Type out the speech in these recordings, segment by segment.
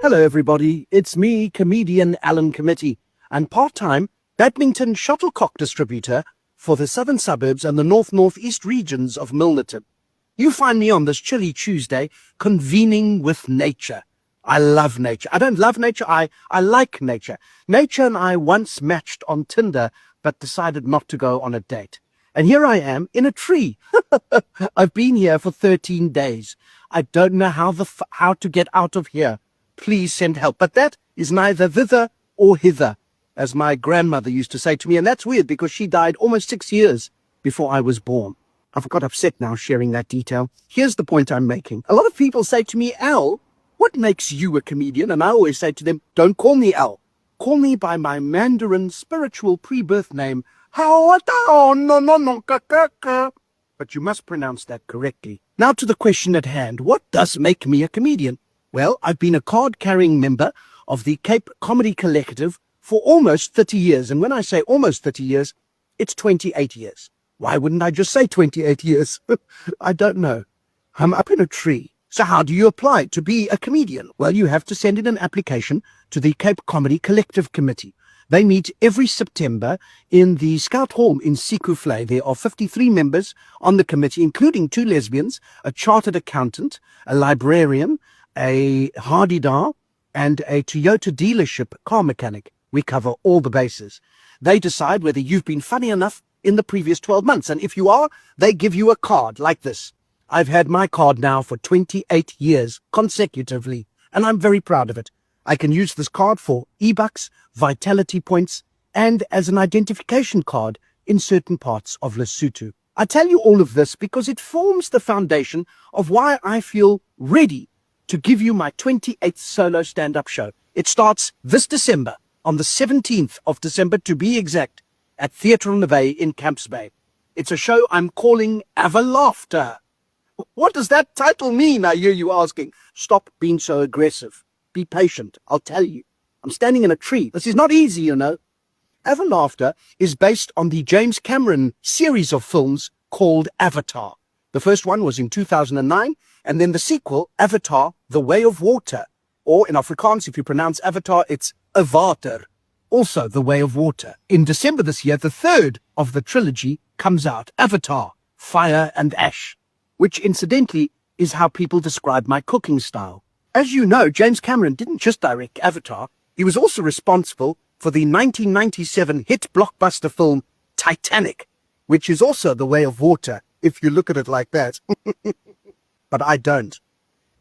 Hello everybody, it's me, comedian Alan Committie, and part-time badminton shuttlecock distributor for the southern suburbs and the north-northeast regions of Milnerton. You find me on this chilly Tuesday convening with nature. I love nature. I don't love nature, I like nature. Nature and I once matched on Tinder, but decided not to go on a date. And here I am in a tree. I've been here for 13 days. I don't know how to get out of here. Please send help. But that is neither thither or hither, as my grandmother used to say to me. And that's weird because she died almost 6 years before I was born. I've got upset now sharing that detail. Here's the point I'm making. A lot of people say to me, Al, what makes you a comedian? And I always say to them, don't call me Al. Call me by my Mandarin spiritual pre-birth name, but you must pronounce that correctly. Now to the question at hand. What does make me a comedian? Well, I've been a card-carrying member of the Cape Comedy Collective for almost 30 years. And when I say almost 30 years, it's 28 years. Why wouldn't I just say 28 years? I don't know. I'm up in a tree. So how do you apply to be a comedian? Well, you have to send in an application to the Cape Comedy Collective Committee. They meet every September in the Scout Hall in Sekhukhune. There are 53 members on the committee, including 2 lesbians, a chartered accountant, a librarian, a Hardy-Dar, and a Toyota dealership car mechanic. We cover all the bases. They decide whether you've been funny enough in the previous 12 months. And if you are, they give you a card like this. I've had my card now for 28 years consecutively, and I'm very proud of it. I can use this card for e-bucks, vitality points, and as an identification card in certain parts of Lesotho. I tell you all of this because it forms the foundation of why I feel ready to give you my 28th solo stand-up show. It starts this December, on the 17th of December to be exact, at Theatre on the Bay in Camps Bay. It's a show I'm calling Ava Laughter. What does that title mean, I hear you asking? Stop being so aggressive. Be patient, I'll tell you. I'm standing in a tree. This is not easy, you know. Ava Laughter is based on the James Cameron series of films called Avatar. The first one was in 2009, and then the sequel, Avatar, The Way of Water. Or in Afrikaans, if you pronounce Avatar, it's Avatar, also The Way of Water. In December this year, the third of the trilogy comes out, Avatar, Fire and Ash, which incidentally is how people describe my cooking style. As you know, James Cameron didn't just direct Avatar, he was also responsible for the 1997 hit blockbuster film Titanic, which is also The Way of Water, if you look at it like that. But I don't.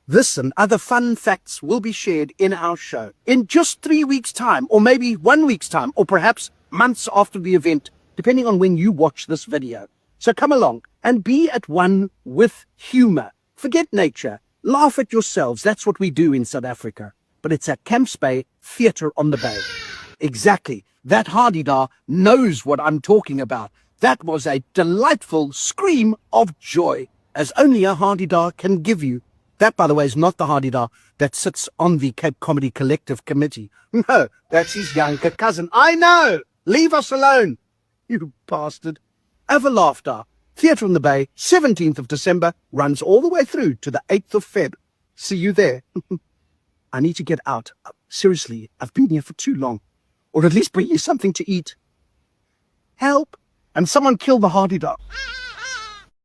This and other fun facts will be shared in our show in just 3 weeks' time, or maybe 1 week's time, or perhaps months after the event, depending on when you watch this video. So come along and be at one with humor. Forget nature. Laugh at yourselves. That's what we do in South Africa. But it's at Camps Bay, Theatre on the Bay. Exactly. That Hardy-Dar knows what I'm talking about. That was a delightful scream of joy, as only a Hardy-Dar can give you. That, by the way, is not the Hardy-Dar that sits on the Cape Comedy Collective Committee. No, that's his younger cousin. I know! Leave us alone, you bastard. Ava Laughter, Theatre on the Bay, 17th of December, runs all the way through to the 8th of Feb. See you there. I need to get out. Seriously, I've been here for too long. Or at least bring you something to eat. Help! And someone kill the Hardy-Dar.